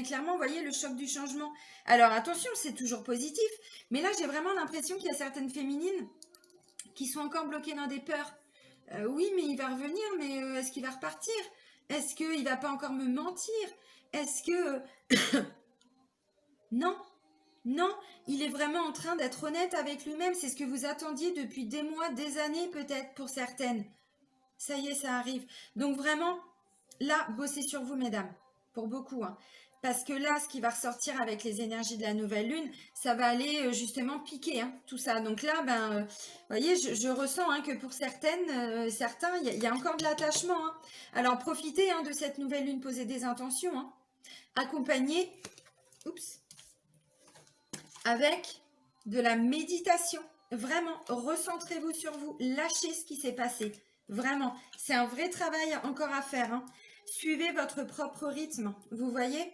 Clairement, vous voyez le choc du changement. Alors, attention, c'est toujours positif, mais là, j'ai vraiment l'impression qu'il y a certaines féminines qui sont encore bloquées dans des peurs. Oui, mais il va revenir, mais est-ce qu'il va repartir? Est-ce qu'il va pas encore me mentir? Est-ce que... Non, non, il est vraiment en train d'être honnête avec lui-même. C'est ce que vous attendiez depuis des mois, des années peut-être pour certaines. Ça y est, ça arrive. Donc vraiment, là, bossez sur vous, mesdames. Pour beaucoup, hein. Parce que là, ce qui va ressortir avec les énergies de la nouvelle lune, ça va aller justement piquer, hein, tout ça. Donc là, vous voyez, je ressens, hein, que pour certaines, certains, il y a encore de l'attachement, hein. Alors profitez, hein, de cette nouvelle lune, posez des intentions, hein. Accompagnez, oups, avec de la méditation. Vraiment, recentrez-vous sur vous, lâchez ce qui s'est passé. Vraiment, c'est un vrai travail encore à faire, hein. Suivez votre propre rythme, vous voyez?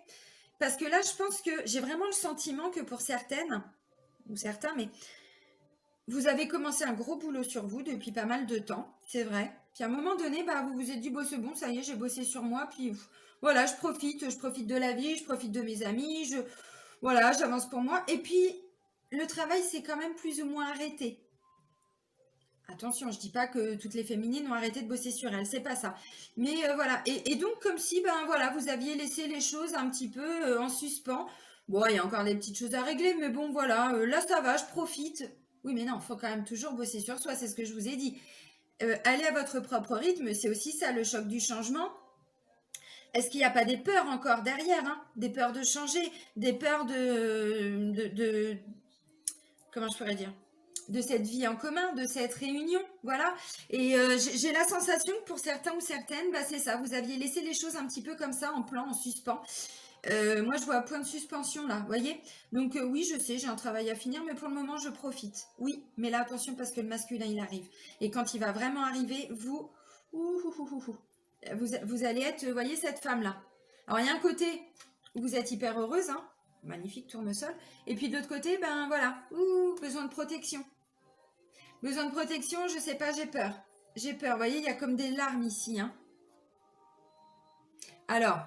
Parce que là, je pense que j'ai vraiment le sentiment que pour certaines, ou certains, mais vous avez commencé un gros boulot sur vous depuis pas mal de temps, c'est vrai. Puis à un moment donné, vous vous êtes dit, bon, c'est bon, ça y est, j'ai bossé sur moi, puis voilà, je profite de la vie, je profite de mes amis, voilà, j'avance pour moi. Et puis, le travail s'est quand même plus ou moins arrêté. Attention, je dis pas que toutes les féminines ont arrêté de bosser sur elles, c'est pas ça. Mais voilà, et donc comme si, ben voilà, vous aviez laissé les choses un petit peu en suspens. Bon, il y a encore des petites choses à régler, mais bon, voilà, là ça va, je profite. Oui, mais non, il faut quand même toujours bosser sur soi, c'est ce que je vous ai dit. Aller à votre propre rythme, c'est aussi ça, le choc du changement. Est-ce qu'il n'y a pas des peurs encore derrière, hein? Des peurs de changer, des peurs comment je pourrais dire, de cette vie en commun, de cette réunion, voilà. Et j'ai la sensation que pour certains ou certaines, bah, c'est ça, vous aviez laissé les choses un petit peu comme ça, en plan, en suspens. Moi, je vois un point de suspension là, vous voyez. Donc oui, je sais, j'ai un travail à finir, mais pour le moment, je profite. Oui, mais là, attention, parce que le masculin, il arrive. Et quand il va vraiment arriver, vous allez être, vous voyez, cette femme-là. Alors, il y a un côté où vous êtes hyper heureuse, hein, magnifique tournesol. Et puis de l'autre côté, ben voilà, besoin de protection. Besoin de protection, je sais pas, j'ai peur. J'ai peur, vous voyez, il y a comme des larmes ici. Hein. Alors,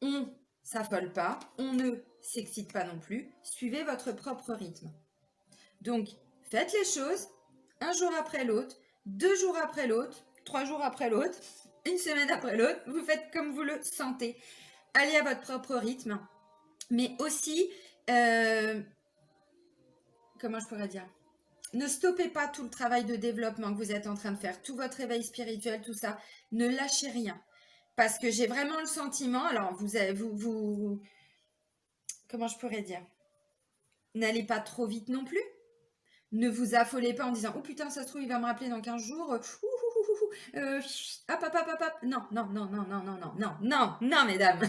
on s'affole pas, on ne s'excite pas non plus. Suivez votre propre rythme. Donc, faites les choses un jour après l'autre, 2 jours après l'autre, 3 jours après l'autre, une semaine après l'autre. Vous faites comme vous le sentez. Allez à votre propre rythme. Mais aussi, comment je pourrais dire, ne stoppez pas tout le travail de développement que vous êtes en train de faire, tout votre éveil spirituel, tout ça. Ne lâchez rien. Parce que j'ai vraiment le sentiment, alors comment je pourrais dire, n'allez pas trop vite non plus. Ne vous affolez pas en disant, oh putain, ça se trouve, il va me rappeler dans 15 jours. Hop, hop, hop, hop, hop. Non, non, non, non, non, non, non, non, non, non, mesdames.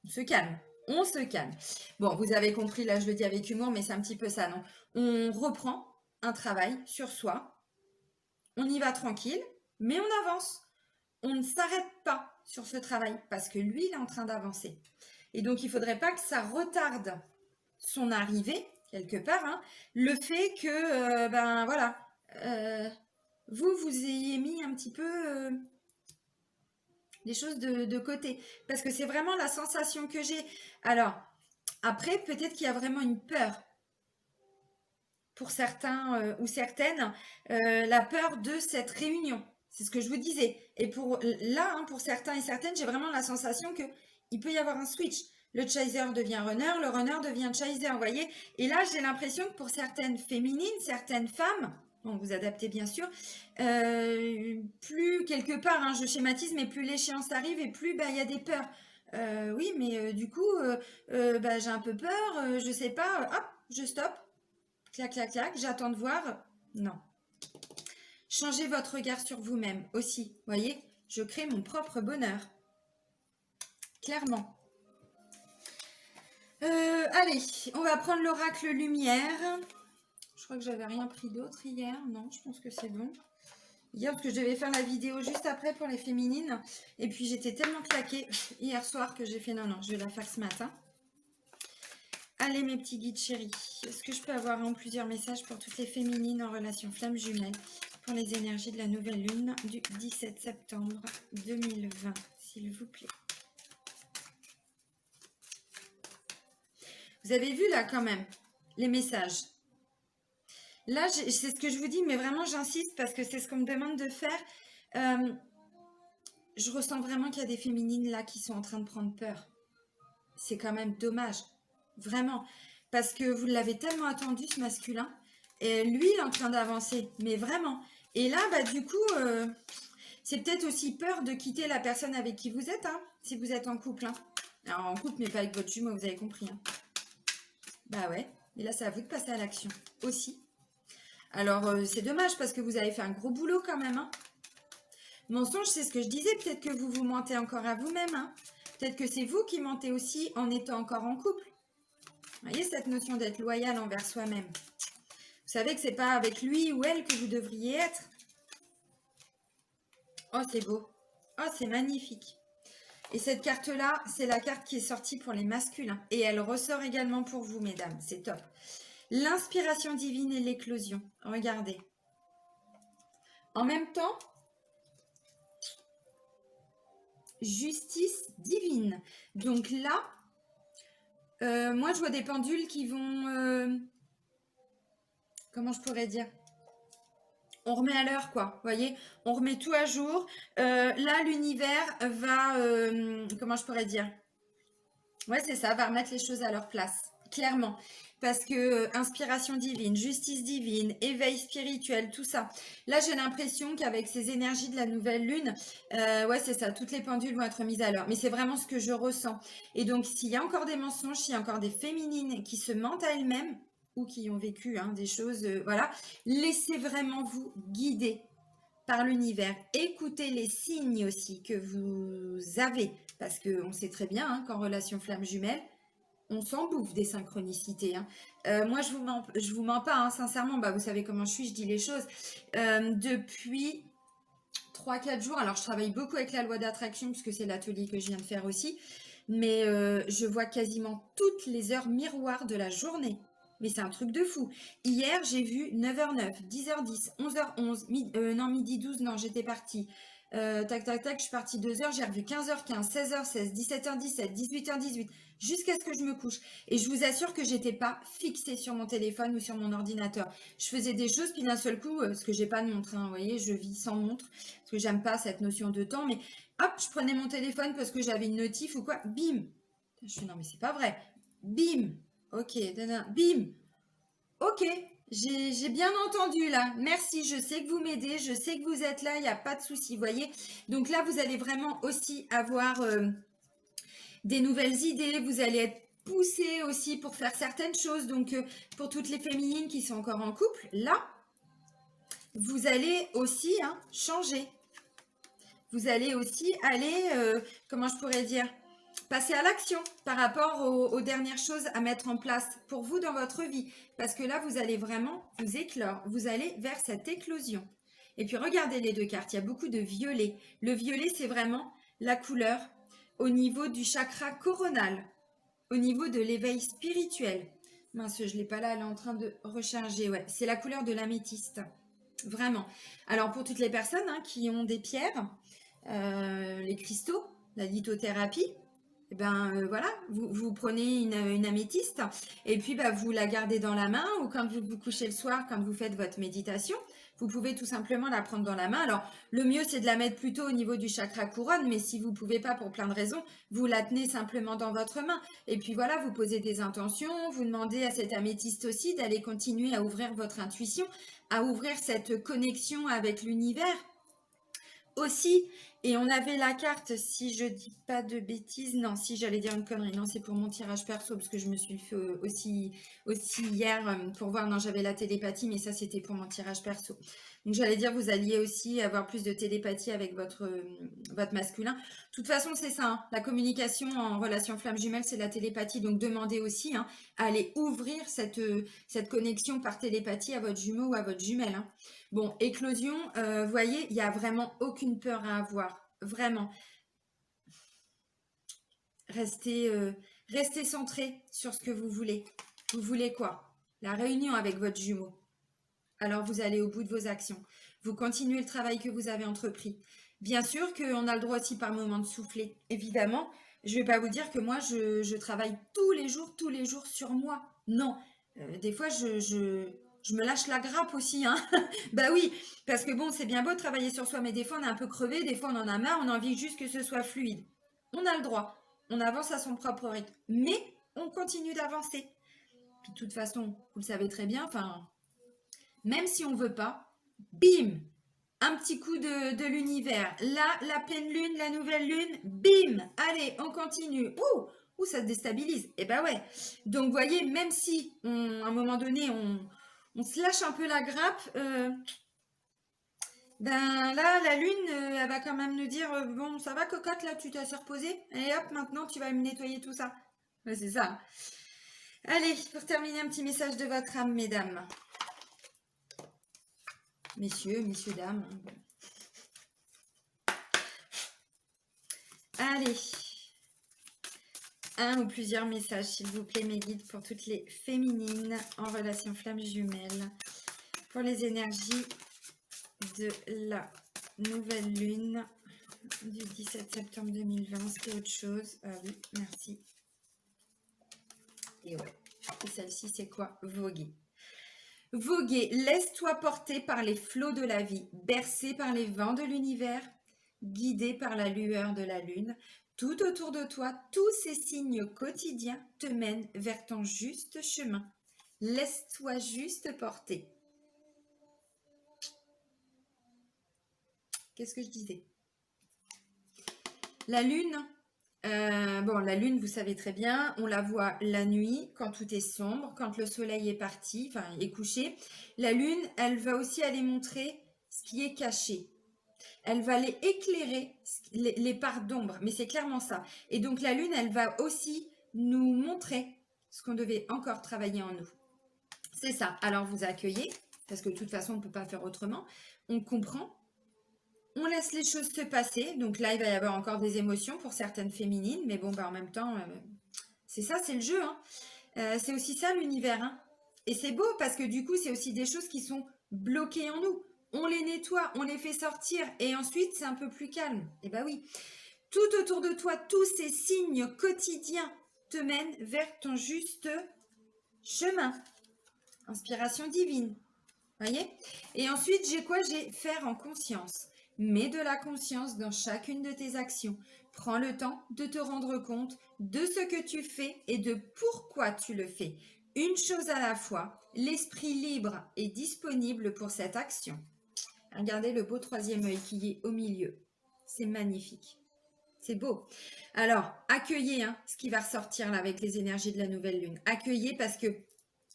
On se calme. On se calme. Bon, vous avez compris, là, je le dis avec humour, mais c'est un petit peu ça, non? On reprend un travail sur soi. On y va tranquille, mais on avance. On ne s'arrête pas sur ce travail parce que lui, il est en train d'avancer. Et donc, il ne faudrait pas que ça retarde son arrivée, quelque part, hein, le fait que, ben voilà, vous ayez mis un petit peu les choses de côté. Parce que c'est vraiment la sensation que j'ai. Alors, après, peut-être qu'il y a vraiment une peur pour certains ou certaines, la peur de cette réunion. C'est ce que je vous disais. Et pour là, hein, pour certains et certaines, j'ai vraiment la sensation que il peut y avoir un switch. Le chaser devient runner, le runner devient chaser, vous voyez. Et là, j'ai l'impression que pour certaines féminines, certaines femmes, bon, vous adaptez bien sûr, plus quelque part, hein, je schématise, mais plus l'échéance arrive et plus bah, il y a des peurs. Oui, mais du coup, bah, j'ai un peu peur, je sais pas, hop, je stoppe, clac, clac, clac, j'attends de voir. Non. Changez votre regard sur vous-même aussi. Voyez, je crée mon propre bonheur. Clairement. Allez, on va prendre l'oracle lumière. Je crois que j'avais rien pris d'autre hier. Non, je pense que c'est bon. Hier, parce que je devais faire la vidéo juste après pour les féminines. Et puis, j'étais tellement claquée hier soir que j'ai fait non, non, je vais la faire ce matin. Allez, mes petits guides chéris. Est-ce que je peux avoir plusieurs messages pour toutes les féminines en relation flamme jumelle pour les énergies de la nouvelle lune du 17 septembre 2020, s'il vous plaît. Vous avez vu là quand même les messages. Là, c'est ce que je vous dis, mais vraiment j'insiste parce que c'est ce qu'on me demande de faire. Je ressens vraiment qu'il y a des féminines là qui sont en train de prendre peur. C'est quand même dommage, vraiment, parce que vous l'avez tellement attendu ce masculin, et lui il est en train d'avancer, mais vraiment. Et là, bah du coup, c'est peut-être aussi peur de quitter la personne avec qui vous êtes, hein, si vous êtes en couple. Hein. Alors en couple, mais pas avec votre jumeau, vous avez compris. Hein. Bah ouais, mais là c'est à vous de passer à l'action aussi. Alors c'est dommage parce que vous avez fait un gros boulot quand même. Hein. Mensonge, c'est ce que je disais, peut-être que vous vous mentez encore à vous-même. Hein. Peut-être que c'est vous qui mentez aussi en étant encore en couple. Vous voyez cette notion d'être loyal envers soi-même. Vous savez que c'est pas avec lui ou elle que vous devriez être. Oh, c'est beau. Oh, c'est magnifique. Et cette carte-là, c'est la carte qui est sortie pour les masculins. Et elle ressort également pour vous, mesdames. C'est top. L'inspiration divine et l'éclosion. Regardez. En même temps, justice divine. Donc là, Moi, je vois des pendules qui vont... comment je pourrais dire? On remet à l'heure, quoi. Vous voyez, on remet tout à jour. Là, l'univers va... comment je pourrais dire? Ouais, c'est ça, va remettre les choses à leur place, clairement. Parce que inspiration divine, justice divine, éveil spirituel, tout ça. Là, j'ai l'impression qu'avec ces énergies de la nouvelle lune, ouais, c'est ça, toutes les pendules vont être mises à l'heure. Mais c'est vraiment ce que je ressens. Et donc, s'il y a encore des mensonges, s'il y a encore des féminines qui se mentent à elles-mêmes ou qui ont vécu hein, des choses, voilà, laissez vraiment vous guider par l'univers. Écoutez les signes aussi que vous avez, parce qu'on sait très bien hein, qu'en relation flamme jumelle, on s'en bouffe des synchronicités. Hein. Moi, je vous mens pas, hein, sincèrement, bah, vous savez comment je suis, je dis les choses. Depuis 3-4 jours, alors je travaille beaucoup avec la loi d'attraction, puisque c'est l'atelier que je viens de faire aussi, mais je vois quasiment toutes les heures miroirs de la journée. Mais c'est un truc de fou. Hier, j'ai vu 9h09, 10h10, 11h11, non, midi 12, non, j'étais partie. Tac, tac, tac, je suis partie 2h, j'ai revu 15h15, 16h16, 17h17, 18h18, jusqu'à ce que je me couche. Et je vous assure que j'étais pas fixée sur mon téléphone ou sur mon ordinateur. Je faisais des choses, puis d'un seul coup, parce que j'ai pas de montre, hein, vous voyez, je vis sans montre, parce que j'aime pas cette notion de temps, mais hop, je prenais mon téléphone parce que j'avais une notif ou quoi, bim. Je suis non, mais c'est pas vrai. Bim. Ok, bim. Ok, j'ai bien entendu là. Merci, je sais que vous m'aidez, je sais que vous êtes là, il n'y a pas de souci, vous voyez. Donc là, vous allez vraiment aussi avoir des nouvelles idées, vous allez être poussé aussi pour faire certaines choses. Donc pour toutes les féminines qui sont encore en couple, là, vous allez aussi hein, changer. Vous allez aussi aller, comment je pourrais dire, passer à l'action par rapport aux dernières choses à mettre en place pour vous dans votre vie. Parce que là, vous allez vraiment vous éclore. Vous allez vers cette éclosion. Et puis, regardez les deux cartes. Il y a beaucoup de violet. Le violet, c'est vraiment la couleur au niveau du chakra coronal, au niveau de l'éveil spirituel. Mince, je ne l'ai pas là, elle est en train de recharger. Ouais, c'est la couleur de l'améthyste. Vraiment. Alors, pour toutes les personnes hein, qui ont des pierres, les cristaux, la lithothérapie, et ben voilà, vous prenez une améthyste et puis bah, vous la gardez dans la main ou quand vous vous couchez le soir, quand vous faites votre méditation, vous pouvez tout simplement la prendre dans la main. Alors le mieux c'est de la mettre plutôt au niveau du chakra couronne, mais si vous pouvez pas pour plein de raisons, vous la tenez simplement dans votre main. Et puis voilà, vous posez des intentions, vous demandez à cette améthyste aussi d'aller continuer à ouvrir votre intuition, à ouvrir cette connexion avec l'univers aussi. Et on avait la carte, si je dis pas de bêtises, non, si j'allais dire une connerie, non, c'est pour mon tirage perso, parce que je me suis fait aussi hier pour voir, non, j'avais la télépathie, mais ça c'était pour mon tirage perso. Donc j'allais dire, vous alliez aussi avoir plus de télépathie avec votre masculin. De toute façon, c'est ça, hein, la communication en relation flamme jumelle, c'est la télépathie, donc demandez aussi hein, à aller ouvrir cette connexion par télépathie à votre jumeau ou à votre jumelle. Hein. Bon, éclosion, vous voyez, il n'y a vraiment aucune peur à avoir. Vraiment. Restez, restez centré sur ce que vous voulez. Vous voulez quoi? La réunion avec votre jumeau. Alors vous allez au bout de vos actions. Vous continuez le travail que vous avez entrepris. Bien sûr qu'on a le droit aussi par moment de souffler. Évidemment, je ne vais pas vous dire que moi, je travaille tous les jours sur moi. Non. Des fois, je me lâche la grappe aussi. Hein. Bah oui, parce que bon, c'est bien beau de travailler sur soi, mais des fois, on est un peu crevé, des fois, on en a marre, on a envie juste que ce soit fluide. On a le droit. On avance à son propre rythme. Mais on continue d'avancer. Puis de toute façon, vous le savez très bien, enfin, même si on veut pas, bim, un petit coup de l'univers. Là, la pleine lune, la nouvelle lune, bim, allez, on continue. Ouh, ça se déstabilise. Eh ben ouais. Donc, vous voyez, même si à un moment donné, on se lâche un peu la grappe, ben là, la lune, elle va quand même nous dire, bon, ça va cocotte, là, tu t'es assez reposée. Et hop, maintenant, tu vas me nettoyer tout ça. Ouais, c'est ça. Allez, pour terminer, un petit message de votre âme, mesdames. Messieurs, dames. Allez, un ou plusieurs messages, s'il vous plaît, mes guides, pour toutes les féminines en relation flamme jumelle, pour les énergies de la nouvelle lune du 17 septembre 2020. C'était autre chose. Ah oui, merci. Et ouais. Et celle-ci, c'est quoi? Voguer. Voguer, laisse-toi porter par les flots de la vie, bercé par les vents de l'univers, guidé par la lueur de la lune. Tout autour de toi, tous ces signes quotidiens te mènent vers ton juste chemin. Laisse-toi juste porter. Qu'est-ce que je disais? La lune, bon, la lune, vous savez très bien, on la voit la nuit, quand tout est sombre, quand le soleil est parti, enfin, est couché. La lune, elle va aussi aller montrer ce qui est caché. Elle va aller éclairer les parts d'ombre, mais c'est clairement ça. Et donc, la lune, elle va aussi nous montrer ce qu'on devait encore travailler en nous. C'est ça. Alors, vous accueillez, parce que de toute façon, on ne peut pas faire autrement. On comprend. On laisse les choses se passer. Donc là, il va y avoir encore des émotions pour certaines féminines. Mais bon, bah, en même temps, c'est ça, c'est le jeu. Hein. C'est aussi ça l'univers. Hein. Et c'est beau parce que du coup, c'est aussi des choses qui sont bloquées en nous. On les nettoie, on les fait sortir. Et ensuite, c'est un peu plus calme. Et bah oui. Tout autour de toi, tous ces signes quotidiens te mènent vers ton juste chemin. Inspiration divine. Voyez? Et ensuite, j'ai quoi? J'ai faire en conscience. Mets de la conscience dans chacune de tes actions. Prends le temps de te rendre compte de ce que tu fais et de pourquoi tu le fais. Une chose à la fois, l'esprit libre est disponible pour cette action. Regardez le beau troisième œil qui est au milieu. C'est magnifique. C'est beau. Alors, accueillez ce qui va ressortir là avec les énergies de la nouvelle lune. Accueillez parce que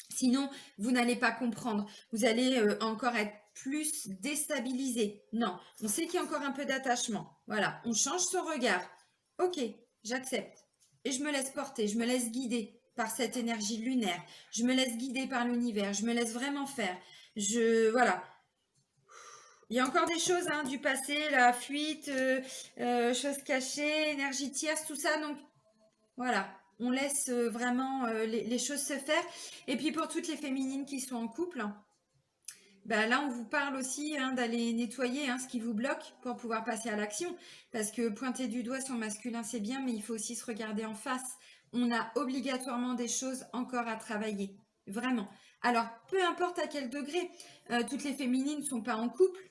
sinon, vous n'allez pas comprendre. Vous allez encore être plus déstabilisé. Non, on sait qu'il y a encore un peu d'attachement. Voilà, on change son regard. Ok, j'accepte. Et je me laisse porter, je me laisse guider par cette énergie lunaire. Je me laisse guider par l'univers. Je me laisse vraiment faire. Voilà. Il y a encore des choses du passé, la fuite, choses cachées, énergie tierce, tout ça. Donc, voilà. On laisse vraiment les choses se faire. Et puis pour toutes les féminines qui sont en couple, ben là on vous parle aussi d'aller nettoyer ce qui vous bloque pour pouvoir passer à l'action. Parce que pointer du doigt son masculin c'est bien, mais il faut aussi se regarder en face. On a obligatoirement des choses encore à travailler. Vraiment. Alors peu importe à quel degré, toutes les féminines ne sont pas en couple.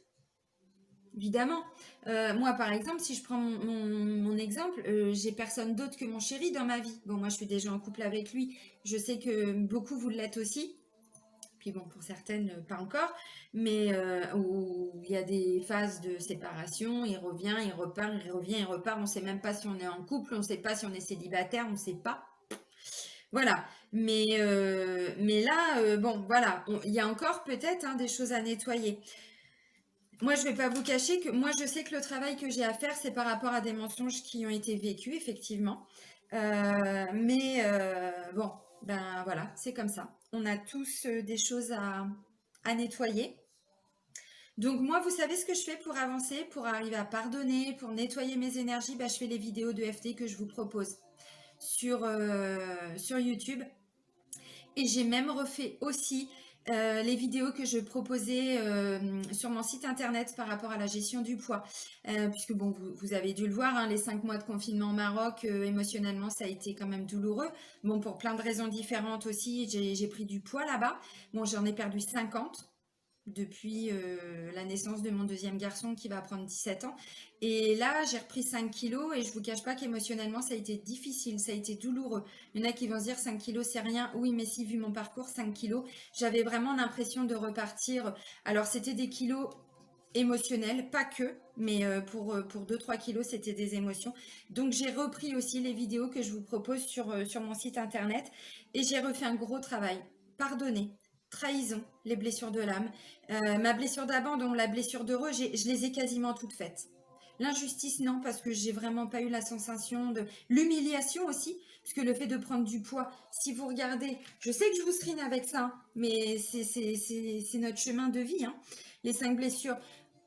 Évidemment. Moi, par exemple, si je prends mon exemple, j'ai personne d'autre que mon chéri dans ma vie. Bon, moi, je suis déjà en couple avec lui. Je sais que beaucoup, vous l'êtes aussi. Puis bon, pour certaines, pas encore. Mais où il y a des phases de séparation. Il revient, il repart, il revient, il repart. On ne sait même pas si on est en couple. On ne sait pas si on est célibataire. On ne sait pas. Voilà. Mais là, bon, voilà. Il y a encore peut-être des choses à nettoyer. Moi, je ne vais pas vous cacher que moi, je sais que le travail que j'ai à faire, c'est par rapport à des mensonges qui ont été vécus, effectivement. Bon, ben voilà, c'est comme ça. On a tous des choses à nettoyer. Donc moi, vous savez ce que je fais pour avancer, pour arriver à pardonner, pour nettoyer mes énergies, ben, je fais les vidéos de FT que je vous propose sur YouTube. Et j'ai même refait aussi les vidéos que je proposais sur mon site internet par rapport à la gestion du poids. Puisque bon, vous avez dû le voir, les 5 mois de confinement au Maroc, émotionnellement, ça a été quand même douloureux. Bon, pour plein de raisons différentes aussi, j'ai pris du poids là-bas. Bon, j'en ai perdu 50 depuis la naissance de mon deuxième garçon qui va prendre 17 ans. Et là, j'ai repris 5 kilos et je vous cache pas qu'émotionnellement, ça a été difficile, ça a été douloureux. Il y en a qui vont se dire 5 kilos, c'est rien. Oui, mais si, vu mon parcours, 5 kilos, j'avais vraiment l'impression de repartir. Alors, c'était des kilos émotionnels, pas que, mais pour 2-3 kilos, c'était des émotions. Donc, j'ai repris aussi les vidéos que je vous propose sur mon site internet et j'ai refait un gros travail. Pardonnez. Trahison, les blessures de l'âme. Ma blessure d'abandon, la blessure d'heureux, je les ai quasiment toutes faites. L'injustice, non, parce que j'ai vraiment pas eu la sensation de... L'humiliation aussi, parce que le fait de prendre du poids, si vous regardez, je sais que je vous screen avec ça, mais c'est notre chemin de vie, les 5 blessures.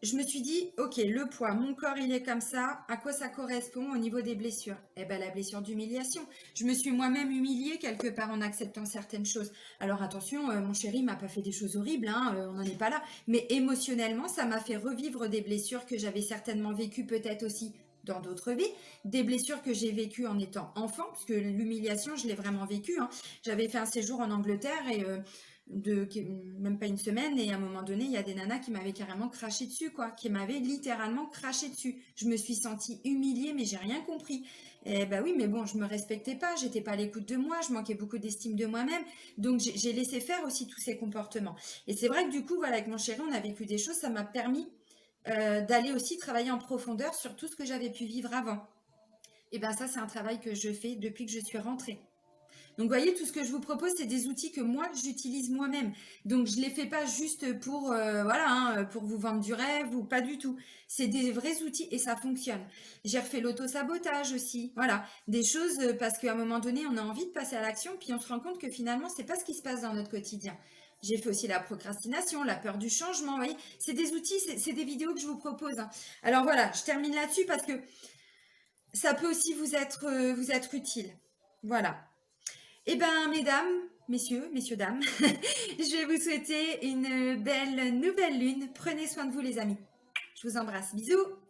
Je me suis dit, ok, le poids, mon corps, il est comme ça, à quoi ça correspond au niveau des blessures? Eh bien, la blessure d'humiliation. Je me suis moi-même humiliée quelque part en acceptant certaines choses. Alors attention, mon chéri m'a pas fait des choses horribles, on n'en est pas là. Mais émotionnellement, ça m'a fait revivre des blessures que j'avais certainement vécues peut-être aussi dans d'autres vies, des blessures que j'ai vécues en étant enfant, parce que l'humiliation, je l'ai vraiment vécue, hein. J'avais fait un séjour en Angleterre et même pas une semaine, et à un moment donné, il y a des nanas qui m'avaient carrément craché dessus, quoi, qui m'avaient littéralement craché dessus. Je me suis sentie humiliée, mais j'ai rien compris. Et bah oui, mais bon, je me respectais pas, j'étais pas à l'écoute de moi, je manquais beaucoup d'estime de moi-même, donc j'ai laissé faire aussi tous ces comportements. Et c'est vrai que du coup, voilà, avec mon chéri, on a vécu des choses, ça m'a permis d'aller aussi travailler en profondeur sur tout ce que j'avais pu vivre avant. Et ben ça, c'est un travail que je fais depuis que je suis rentrée. Donc, vous voyez, tout ce que je vous propose, c'est des outils que moi, j'utilise moi-même. Donc, je ne les fais pas juste pour, voilà, hein, pour vous vendre du rêve ou pas du tout. C'est des vrais outils et ça fonctionne. J'ai refait l'auto-sabotage aussi. Voilà, des choses parce qu'à un moment donné, on a envie de passer à l'action, puis on se rend compte que finalement, c'est pas ce qui se passe dans notre quotidien. J'ai fait aussi la procrastination, la peur du changement. Vous voyez, c'est des outils, c'est des vidéos que je vous propose, hein. Alors voilà, je termine là-dessus parce que ça peut aussi vous être utile. Voilà. Eh bien, mesdames, messieurs, dames, je vais vous souhaiter une belle nouvelle lune. Prenez soin de vous, les amis. Je vous embrasse. Bisous.